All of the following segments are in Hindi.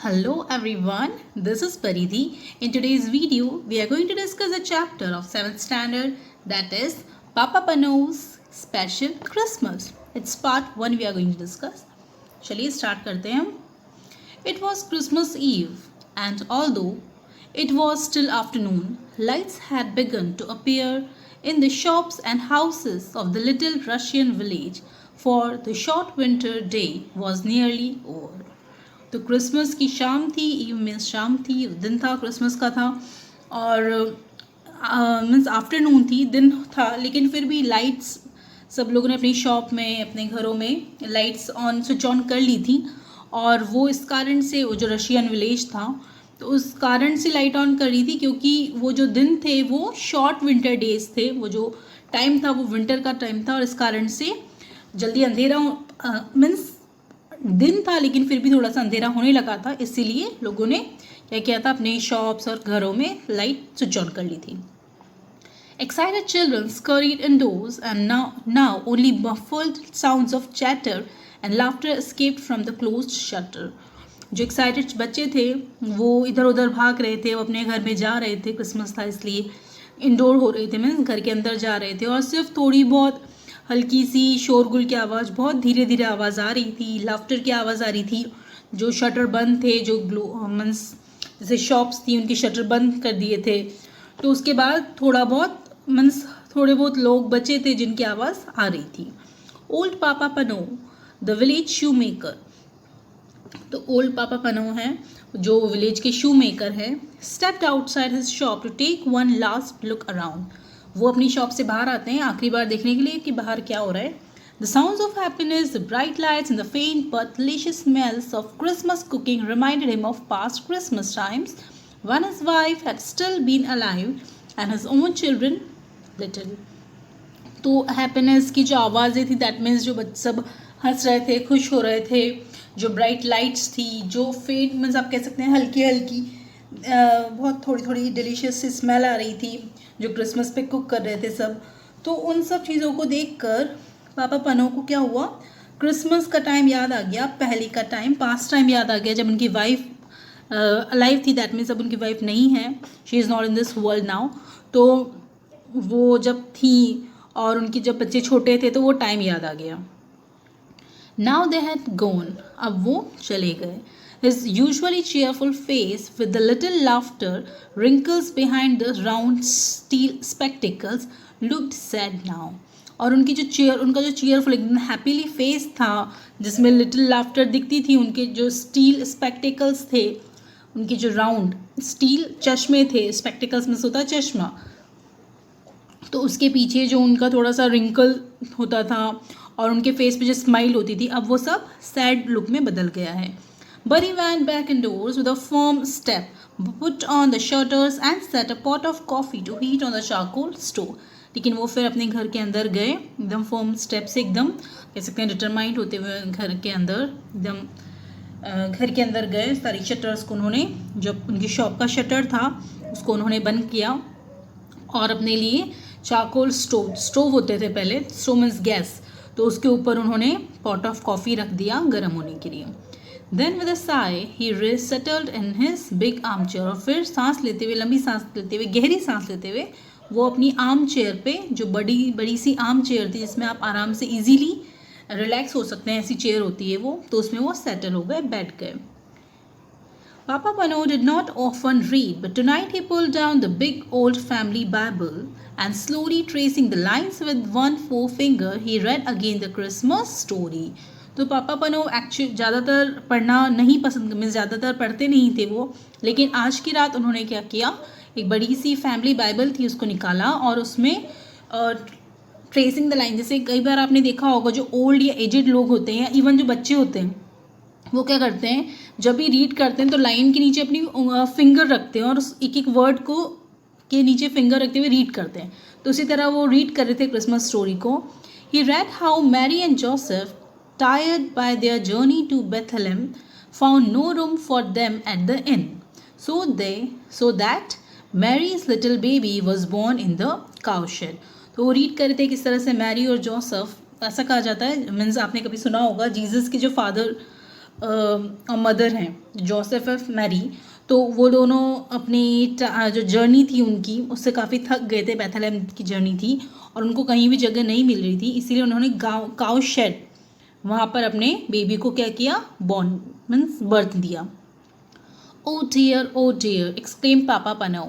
Hello everyone, this is Paridhi. In today's video, we are going to discuss a chapter of 7th standard that is Papa Pano's Special Christmas. It's part 1 we are going to discuss. चलिए start करते हैं हम. It was Christmas Eve and although it was still afternoon, lights had begun to appear in the shops and houses of the little Russian village for the short winter day was nearly over. तो क्रिसमस की शाम थी, ईव मीन्स शाम थी, दिन था क्रिसमस का था और मीन्स आफ्टरनून थी, दिन था, लेकिन फिर भी लाइट्स सब लोगों ने अपनी शॉप में अपने घरों में लाइट्स ऑन स्विच ऑन कर ली थी और वो इस कारण से वो जो रशियन विलेज था तो उस कारण से लाइट ऑन कर रही थी क्योंकि वो जो दिन थे वो शॉर्ट विंटर डेज थे, वो जो टाइम था वो विंटर का टाइम था और इस कारण से जल्दी अंधेरा मीन्स दिन था लेकिन फिर भी थोड़ा सा अंधेरा होने लगा था, इसीलिए लोगों ने क्या किया था, अपने शॉप्स और घरों में लाइट स्विच ऑन कर ली थी. Excited children scurried indoors and now only muffled sounds of chatter and laughter escaped from the closed shutter. जो एक्साइटेड बच्चे थे वो इधर उधर भाग रहे थे, वो अपने घर में जा रहे थे, क्रिसमस था इसलिए इंडोर हो रहे थे, मीन्स घर के अंदर जा रहे थे और सिर्फ थोड़ी बहुत हल्की सी शोरगुल की आवाज़, बहुत धीरे धीरे आवाज़ आ रही थी, लाफ्टर की आवाज़ आ रही थी. जो शटर बंद थे, जो मीन्स जैसे शॉप्स थी उनके शटर बंद कर दिए थे, तो उसके बाद थोड़ा बहुत मीन्स थोड़े बहुत लोग बचे थे जिनकी आवाज़ आ रही थी. Old Papa Panov the village shoe maker, तो ओल्ड पापा पनो है जो विलेज के शू मेकर है, stepped outside his shop to take one last look around. वो अपनी शॉप से बाहर आते हैं आखिरी बार देखने के लिए कि बाहर क्या हो रहा है. The sounds of happiness, the bright lights and the फेंट but delicious smells of Christmas cooking reminded him of past Christmas times when his wife had still been alive and his own children little. तो हैप्पीनेस की जो आवाज़ें थी, दैट मीन्स जो सब हंस रहे थे, खुश हो रहे थे, जो ब्राइट लाइट्स थी, जो फेंट मीन्स आप कह सकते हैं हल्की हल्की बहुत थोड़ी थोड़ी डिलीशियस सी स्मेल आ रही थी जो क्रिसमस पे कुक कर रहे थे सब. तो उन सब चीज़ों को देखकर पापा पनो को क्या हुआ, क्रिसमस का टाइम याद आ गया, पहले का टाइम, पास्ट टाइम याद आ गया जब उनकी वाइफ अलाइव थी, दैट मीन्स अब उनकी वाइफ नहीं है, she is not in this world now. तो वो जब थी और उनकी जब बच्चे छोटे थे तो वो टाइम याद आ गया. नाउ दे हैड गोन, अब वो चले गए. His usually cheerful face with the little laughter wrinkles behind the round steel spectacles looked sad now. और उनकी उनका जो चीयरफुल एकदम हैप्पीली फेस था जिसमें लिटिल लाफ्टर दिखती थी, उनके जो स्टील स्पेक्टिकल्स थे, उनके जो राउंड स्टील चश्मे थे, स्पेक्टिकल्स में होता चश्मा, तो उसके पीछे जो उनका थोड़ा सा रिंकल होता था और उनके फेस पे जो स्माइल होती थी, अब वो सब सैड लुक में बदल गया है. But he went back indoors with a firm step, put on the shutters and set a pot of coffee to heat on the charcoal stove. लेकिन वो फिर अपने घर के अंदर गए एकदम फर्म स्टेप से, एकदम कह सकते हैं डिटरमाइंड होते हुए घर के अंदर एकदम घर के अंदर गए. सारी शटर्स को उन्होंने, जो उनकी शॉप का शटर था उसको उन्होंने बंद किया और अपने लिए चारकोल स्टोव होते थे पहले, स्टोव मीन्स गैस, तो उसके ऊपर उन्होंने पॉट ऑफ कॉफ़ी रख दिया गर्म होने के लिए. Then with a sigh he settled in his big armchair, और फिर सांस लेते हुए, लंबी सांस लेते हुए, गहरी सांस लेते हुए वो अपनी आर्म चेयर पे, जो बड़ी सी आर्म चेयर थी जिसमें आप आराम से इजीली रिलैक्स हो सकते हैं, ऐसी चेयर होती है वो, तो उसमें वो सेटल हो गए, बैठ गए. Papa Pano did not often read, but tonight he pulled down the big old family Bible and slowly tracing the lines with one forefinger he read again the Christmas story. तो पापा पनो एक्चुअली ज़्यादातर पढ़ना नहीं पसंद, मीन्स ज़्यादातर पढ़ते नहीं थे वो, लेकिन आज की रात उन्होंने क्या किया, एक बड़ी सी फैमिली बाइबल थी उसको निकाला और उसमें ट्रेसिंग द लाइन, जैसे कई बार आपने देखा होगा जो ओल्ड या एजेड लोग होते हैं, इवन जो बच्चे होते हैं, वो क्या करते हैं जब भी रीड करते हैं तो लाइन के नीचे अपनी फिंगर रखते हैं और एक एक वर्ड को के नीचे फिंगर रखते हुए रीड करते हैं. तो उसी तरह वो रीड कर रहे थे क्रिसमस स्टोरी को. He read how Mary and Joseph, tired by their journey to Bethlehem, found no room for them at the inn. So that Mary's little baby was born in the cowshed. तो वो रीड करते किस तरह से मैरी और जोसेफ, ऐसा कहा जाता है, मीन्स आपने कभी सुना होगा जीसस के जो फादर मदर हैं जोसेफ ऑफ मैरी, तो वो दोनों अपनी जो जर्नी थी उनकी उससे काफ़ी थक गए थे, बेथलेहम की जर्नी थी और उनको कहीं भी जगह नहीं मिल रही थी, इसीलिए उन्होंने काउ शेड वहाँ पर अपने बेबी को क्या किया, बॉर्न मीन्स बर्थ दिया। Oh dear, exclaimed Papa Pano.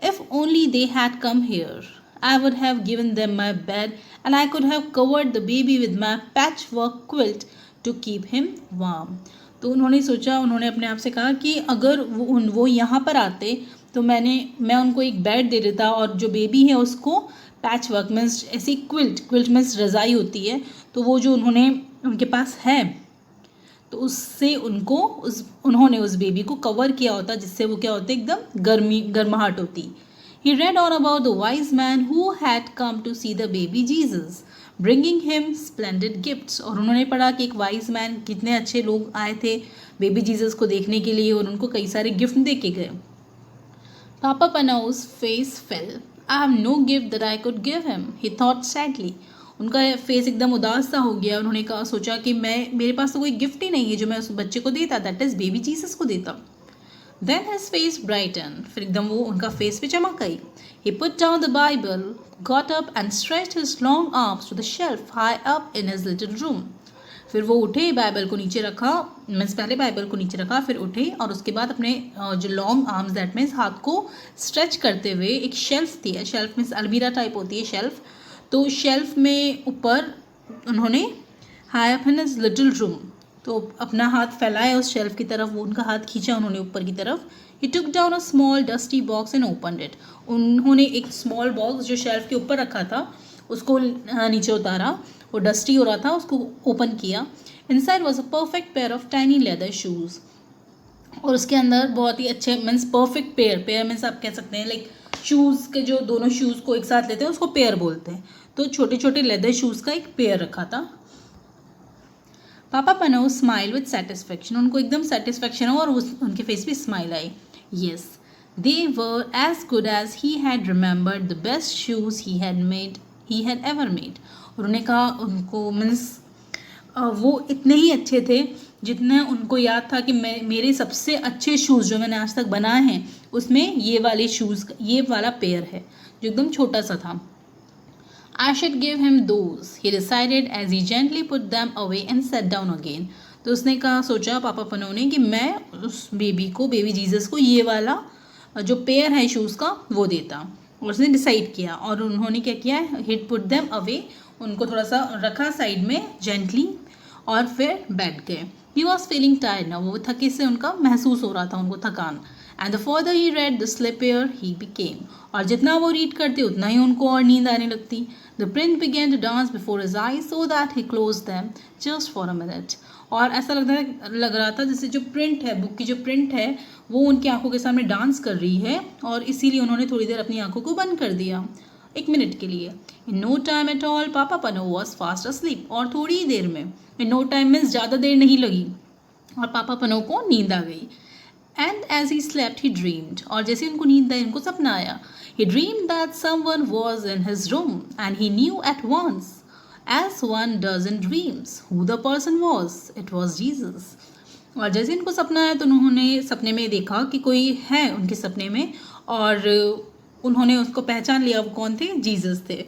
If only they had come here. I would have given them my bed and I could have covered the baby with my patchwork quilt to keep him warm. तो उन्होंने सोचा, उन्होंने अपने आप से कहा कि अगर वो यहाँ पर आते तो मैं उनको एक बेड दे देता और जो बेबी है उसको पैच वर्क मीन्स ऐसी क्विल्ट मीन्स रज़ाई होती है, तो वो जो उनके पास है तो उससे उन्होंने उस बेबी को कवर किया होता, जिससे वो क्या होते एकदम गर्माहट होती। He read all about the wise man who had come to see the baby Jesus, bringing him splendid gifts. और उन्होंने पढ़ा कि एक वाइज मैन, कितने अच्छे लोग आए थे बेबी जीसस को देखने के लिए और उनको कई सारे गिफ्ट दे के गए। Papa Panau's face fell. I have no gift that I could give him, he thought sadly. उनका फेस एकदम उदास सा हो गया। उन्होंने सोचा कि मेरे पास तो कोई गिफ्ट ही नहीं है जो मैं उस बच्चे को देता, दैट इज़ बेबी जीसस को देता। देन हिज फेस ब्राइटन, फिर एकदम वो उनका फेस पे चमक आई। He put down the Bible, got up and stretched his long arms to the shelf high up in his little room. फिर वो उठे, बाइबल को नीचे रखा, मीन्स पहले बाइबल को नीचे रखा, फिर उठे और उसके बाद अपने जो लॉन्ग आर्म्स दैट मीन्स हाथ को स्ट्रेच करते हुए एक शेल्फ थी, शेल्फ मीन्स अलमीरा टाइप होती है शेल्फ, तो शेल्फ में ऊपर उन्होंने high up in his little room, तो अपना हाथ फैलाया उस शेल्फ की तरफ, वो उनका हाथ खींचा उन्होंने ऊपर की तरफ। He took down a small dusty box and opened it. उन्होंने एक स्मॉल बॉक्स जो शेल्फ के ऊपर रखा था उसको नीचे उतारा, वो डस्टी हो रहा था, उसको ओपन किया। Inside was a perfect pair of tiny leather shoes, और उसके अंदर बहुत ही अच्छे मीन्स परफेक्ट पेयर मीन्स आप कह सकते हैं लाइक शूज़ के जो दोनों शूज़ को एक साथ लेते हैं उसको पेयर बोलते हैं, तो छोटे छोटे लेदर शूज़ का एक पेयर रखा था। पापा पनो स्माइल विद सेटिस्फेक्शन, उनको एकदम सेटिस्फेक्शन हो और उनके फेस पे स्माइल आई। Yes, they were as good as he had remembered the best shoes he had ever made. और उन्होंने कहा उनको मीन्स वो इतने ही अच्छे थे जितने उनको याद था कि मेरे सबसे अच्छे शूज़ जो मैंने आज तक बनाए हैं उसमें ये वाला पेयर है जो एकदम छोटा सा था। I should give him those, he decided as he gently put them away and sat down again. तो उसने सोचा पापा पनो ने कि मैं उस बेबी जीसस को ये वाला जो पेयर है शूज़ का वो देता, और उसने डिसाइड किया और उन्होंने क्या किया, he put them away, उनको थोड़ा सा रखा साइड में जेंटली और फिर बैठ गए। He was feeling tired now, वो थके से उनका महसूस हो रहा था उनको थकान। And the further he read, the sleepier he became. और जितना वो रीड करते उतना ही उनको और नींद आने लगती। The prince began to dance before his eyes so that he closed them just for a minute. और ऐसा लग रहा था जैसे जो प्रिंट है, बुक की जो प्रिंट है वो उनकी आंखों के सामने डांस कर रही है और इसीलिए उन्होंने थोड़ी देर अपनी आंखों को बंद कर दिया, 1 मिनट के लिए। In no time at all, पापा पनो was fast asleep. और थोड़ी ही देर में, in no time means ज़्यादा देर नहीं लगी और पापा पनो को नींद आ गई। And as he slept, he dreamed. और जैसे उनको नींद आई उनको सपना आया। He dreamed that someone was in his room and he knew at once, as one does in dreams, who the person was. It was Jesus. और जैसे उनको सपना आया तो उन्होंने सपने में देखा कि कोई है उनके सपने में और उन्होंने उसको पहचान लिया, वो कौन थे, जीसस थे।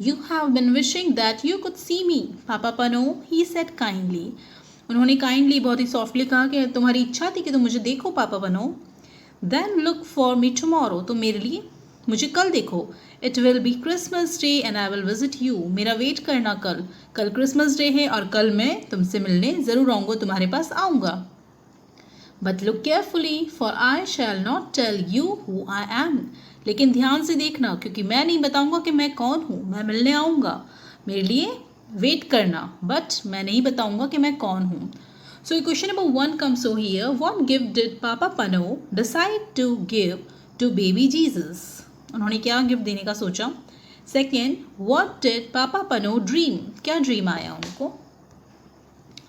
You have been wishing that you could see me, Papa Pano, he said kindly. उन्होंने काइंडली बहुत ही सॉफ्टली कहा कि तुम्हारी इच्छा थी कि तुम मुझे देखो Papa Panov. Then look for me tomorrow, तो मेरे लिए मुझे कल देखो। It will be Christmas day and I will visit you, मेरा वेट करना कल क्रिसमस डे है और कल मैं तुमसे मिलने ज़रूर आऊँगा, तुम्हारे पास आऊँगा। But look carefully for I shall not tell you who I am, लेकिन ध्यान से देखना क्योंकि मैं नहीं बताऊँगा कि मैं कौन हूँ, मैं मिलने आऊँगा, मेरे लिए वेट करना, बट मैं नहीं बताऊंगा कि मैं कौन हूँ। So question number 1 comes over here. What gift did Papa Pano decide to give to baby Jesus? उन्होंने क्या गिफ्ट देने का सोचा। Second, what did Papa Pano dream? क्या ड्रीम आया उनको।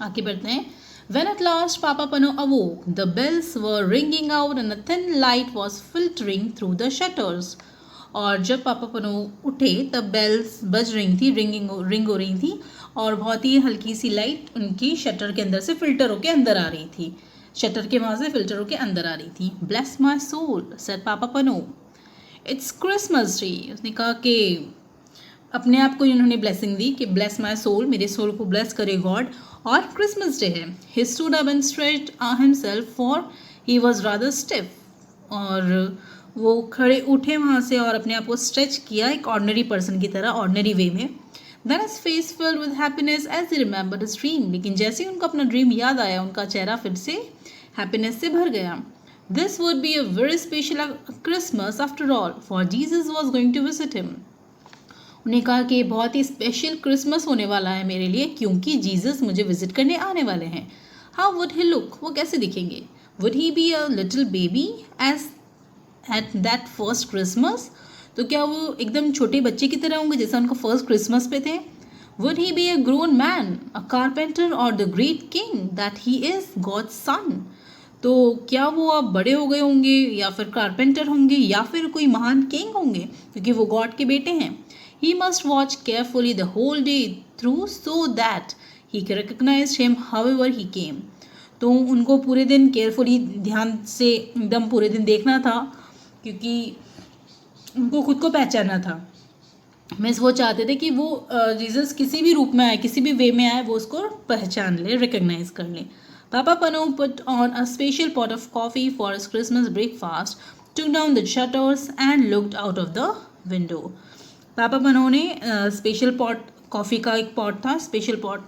आगे बढ़ते हैं। When at last Papa Pano awoke, the bells were ringing out and a thin light was filtering through the shutters. और जब पापा पनो उठे तब बेल्स बज रही थी, रिंग हो रही थी और बहुत ही हल्की सी लाइट उनकी शटर के अंदर से फिल्टर होके अंदर आ रही थी, शटर के वहाँ से फिल्टर होके अंदर आ रही थी। ब्लेस माई सोल सेड पापा पनो, इट्स क्रिसमस डे। उसने कहा कि अपने आप को इन्होंने ब्लेसिंग दी कि ब्लेस माई सोल, मेरे सोल को ब्लेस करे गॉड, और क्रिसमस डे है। He stood up and stretched himself for he was rather stiff, और वो खड़े उठे वहाँ से और अपने आप को स्ट्रेच किया एक ऑर्डनरी पर्सन की तरह, ऑर्डनरी वे में। Then his face filled with happiness as he remembered his dream, लेकिन जैसे ही उनको अपना ड्रीम याद आया उनका चेहरा फिर से हैप्पीनेस से भर गया। This would be a very special Christmas after all, for Jesus was going to visit him. उन्हें कहा कि बहुत ही स्पेशल क्रिसमस होने वाला है मेरे लिए, क्योंकि जीसस मुझे विजिट करने आने वाले हैं। हाउ वुड ही लुक, वो कैसे दिखेंगे? Would he be a little baby as at that first Christmas, तो क्या वो एकदम छोटे बच्चे की तरह होंगे जैसा उनको फर्स्ट क्रिसमस पे थे? Would he be a grown man, a carpenter और the great king that he is God's son, तो क्या वो अब बड़े हो गए होंगे या फिर कारपेंटर होंगे या फिर कोई महान किंग होंगे, क्योंकि वो गॉड के बेटे हैं। He must watch carefully the whole day through so that he recognized him however he came. तो उनको पूरे दिन केयरफुली, ध्यान से एकदम पूरे दिन देखना था, क्योंकि उनको खुद को पहचानना था। मीन्स वो चाहते थे कि वो जीसस किसी भी रूप में आए, किसी भी वे में आए, वो उसको पहचान ले, रिकग्नाइज कर ले। Papa Panov put on a special pot of coffee for his Christmas breakfast, took down the shutters and looked out of the window. पापा पनो ने स्पेशल पॉट, कॉफ़ी का एक पॉट था, स्पेशल पॉट,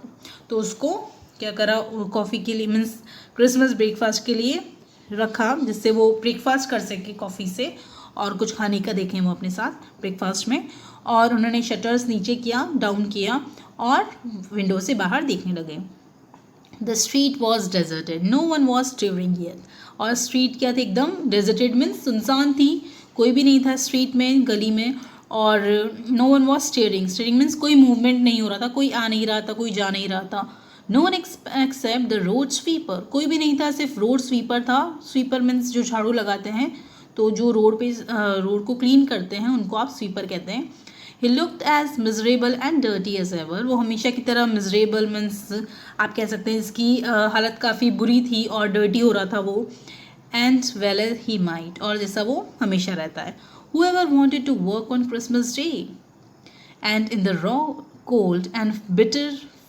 तो उसको क्या करा, कॉफ़ी के लिए मीन्स क्रिसमस ब्रेकफास्ट के लिए रखा, जिससे वो ब्रेकफास्ट कर सके कॉफ़ी से, और कुछ खाने का देखें वो अपने साथ ब्रेकफास्ट में। और उन्होंने शटर्स नीचे किया, डाउन किया, और विंडो से बाहर देखने लगे। The street was deserted, no one was stirring yet, और स्ट्रीट क्या थी, एकदम डेजर्टेड मीन्स सुनसान थी, कोई भी नहीं था स्ट्रीट में, गली में। और no one was stirring, stirring means कोई मूवमेंट नहीं हो रहा था, कोई आ नहीं रहा था, कोई जा नहीं रहा था। No one except the road sweeper, कोई भी नहीं था, सिर्फ रोड स्वीपर था। स्वीपर मीन्स जो झाड़ू लगाते हैं, तो जो रोड पे रोड को क्लीन करते हैं उनको आप स्वीपर कहते हैं। He looked as miserable and dirty as ever, वो हमेशा की तरह मिजरेबल मीन्स आप कह सकते हैं इसकी हालत काफ़ी बुरी थी और डर्टी हो रहा था वो। And well as he might, और जैसा वो हमेशा रहता है। Whoever wanted to work on Christmas Day? And in the raw, cold and bitter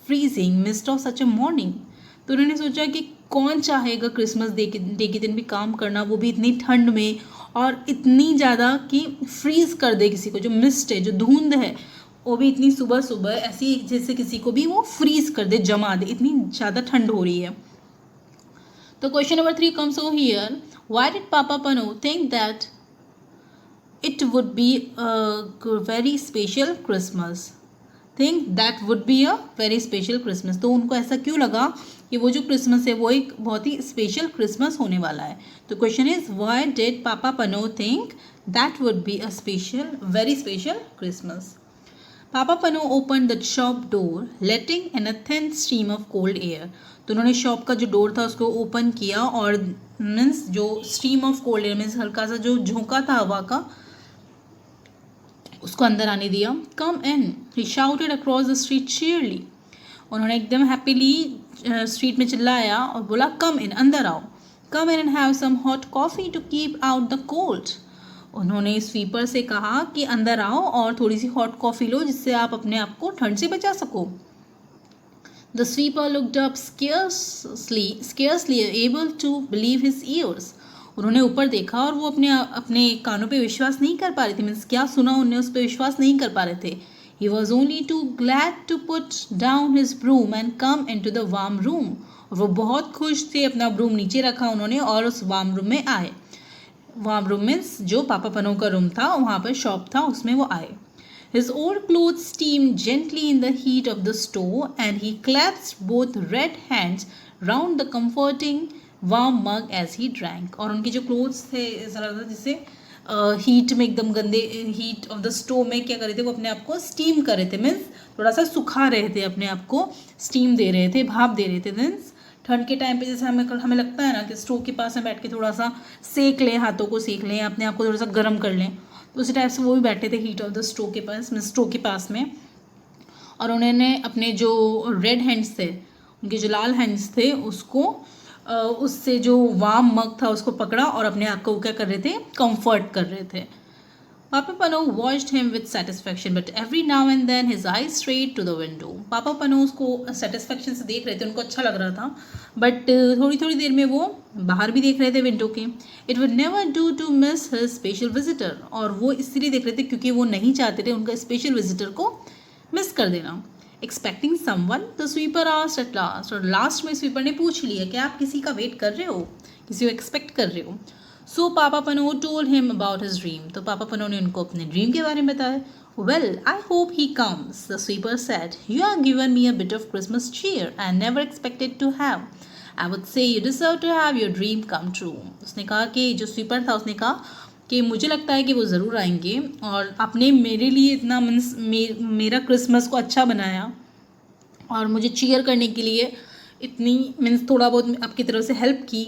freezing mist of such a morning, तो उन्होंने सोचा कि कौन चाहेगा क्रिसमस डे के दिन भी काम करना, वो भी इतनी ठंड में, और इतनी ज़्यादा कि फ्रीज कर दे किसी को। जो मिस्ट है, जो धुंध है, वो भी इतनी सुबह सुबह ऐसी जैसे किसी को भी वो फ्रीज कर दे, जमा दे, इतनी ज़्यादा ठंड हो रही है। तो question number 3 comes over here. Why did Papa Pano think that it would be a very special Christmas? Think that would be a very special Christmas. तो उनको ऐसा क्यों लगा कि वो जो क्रिसमस है वो एक बहुत ही स्पेशल क्रिसमस होने वाला है? तो question is, why did Papa Panov think that would be a special, very special Christmas? Papa Panov open the shop door, letting in a thin stream of cold air. तो उन्होंने शॉप का जो डोर था उसको ओपन किया, और मीन्स जो stream of cold air means हल्का सा जो झोंका था हवा का, उसको अंदर आने दिया। कम इन, ही शाउटेड अक्रॉस द स्ट्रीट चीयरली, उन्होंने एकदम हैप्पीली स्ट्रीट में चिल्लाया और बोला, कम इन, अंदर आओ। Come in and have some hot coffee to keep out the cold, उन्होंने स्वीपर से कहा कि अंदर आओ और थोड़ी सी हॉट कॉफ़ी लो, जिससे आप अपने आप को ठंड से बचा सको। The sweeper looked up scarcely able to believe his ears, उन्होंने ऊपर देखा और वो अपने कानों पे विश्वास नहीं कर पा रहे थे, मीन्स क्या सुना उन्हें उस पर विश्वास नहीं कर पा रहे थे। He was only too glad to put down his broom and come into the warm room, और वो बहुत खुश थे, अपना ब्रूम नीचे रखा उन्होंने और उस वार्म रूम में आए। वार्म रूम मीन्स जो पापा पनो का रूम था, वहाँ पर शॉप था, उसमें वो आए। His old clothes steamed gently in the heat of the stove, and he clasped both red hands round the comforting warm mug as he drank. और उनके जो क्लोथ्स थे ऐसा लग रहा था जैसे हीट में, एकदम गंदे हीट ऑफ द स्टोव में क्या कर रहे थे, वो अपने आप को स्टीम कर रहे थे, मीन्स थोड़ा सा सुखा रहे थे, अपने आप को स्टीम दे रहे थे, भाप दे रहे थे। मीन्स ठंड के टाइम पे जैसे हमें लगता है ना कि स्टोव के पास में बैठ के थोड़ा सा सेक लें, हाथों को सेक लें, अपने आप को थोड़ा सा गर्म कर लें, तो उसी टाइप से वो भी बैठे थे हीट ऑफ द स्टोव के पास, मीन्स स्टोव के पास में। और उन्होंने अपने जो रेड हैंड्स थे, उनके जो लाल हैंड्स थे, उसको उससे जो वार्म मग था उसको पकड़ा और अपने आप को क्या कर रहे थे, कंफर्ट कर रहे थे. Papa Pano watched him with satisfaction, but every now and then his eyes strayed to the window. Papa Pano उसको satisfaction से देख रहे थे, उनको अच्छा लग रहा था, but थोड़ी थोड़ी देर में वो बाहर भी देख रहे थे विंडो के. It would never do to miss his special visitor. और वो इसलिए देख रहे थे क्योंकि वो नहीं चाहते थे उनका स्पेशल विजिटर को मिस कर देना. Expecting someone, the sweeper asked at last. और लास्ट में स्वीपर ने पूछ लिया कि आप किसी का वेट कर रहे हो, किसी को एक्सपेक्ट कर रहे हो. So Papa Pano told him about his dream. तो पापा पनो ने उनको अपने ड्रीम के बारे में बताया. Well, I hope he comes, the sweeper said. You have given me a bit of Christmas cheer I never expected to have. I would say you deserve to have your dream come true. उसने कहा कि जो स्वीपर था उसने कहा कि मुझे लगता है कि वो ज़रूर आएंगे और आपने मेरे लिए इतना मेरा क्रिसमस को अच्छा बनाया और मुझे चीयर करने के लिए इतनी थोड़ा बहुत आपकी तरफ से हेल्प की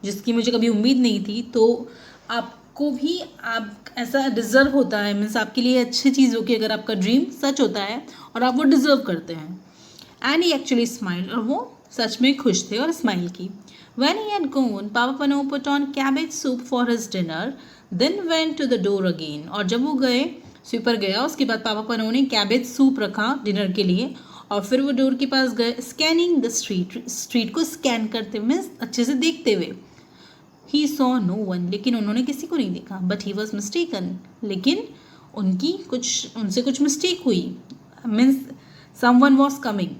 जिसकी मुझे कभी उम्मीद नहीं थी. तो आपको भी आप ऐसा डिज़र्व होता है, आपके लिए अच्छी चीज़ हो कि अगर आपका ड्रीम सच होता है और आप वो डिज़र्व करते हैं. एंड ही एक्चुअली स्माइल, और वो सच में खुश थे और स्माइल की. When he had gone, Papa Pano put on cabbage soup for his dinner, then went to the door again. और जब वो गए, स्वीपर गया, उसके बाद पापा पनो ने कैबेज सूप रखा डिनर के लिए और फिर वो डोर के पास गए. स्कैनिंग द स्ट्रीट को स्कैन करते हुए, अच्छे से देखते हुए. He saw no one, लेकिन उन्होंने किसी को नहीं देखा. But he was mistaken, लेकिन उनसे कुछ मिस्टेक हुई. Someone was coming,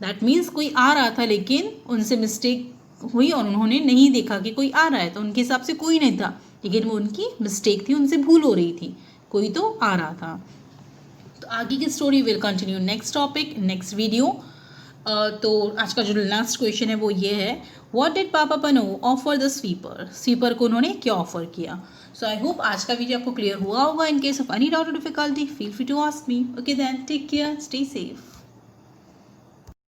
that means कोई आ रहा था लेकिन उनसे मिस्टेक हुई और उन्होंने नहीं देखा कि कोई आ रहा है. तो उनके हिसाब से कोई नहीं था, लेकिन वो उनकी मिस्टेक थी, उनसे भूल हो रही थी, कोई तो आ रहा था. तो आगे की story will continue next topic, next video. तो आज का जो लास्ट क्वेश्चन है वो ये है, what did Papa पनो offer the sweeper. Sweeper को उन्होंने क्या ऑफर किया. सो आई होप आज का वीडियो आपको क्लियर हुआ होगा. In case of any doubt और difficulty feel free to ask me. Okay then, take care, stay safe.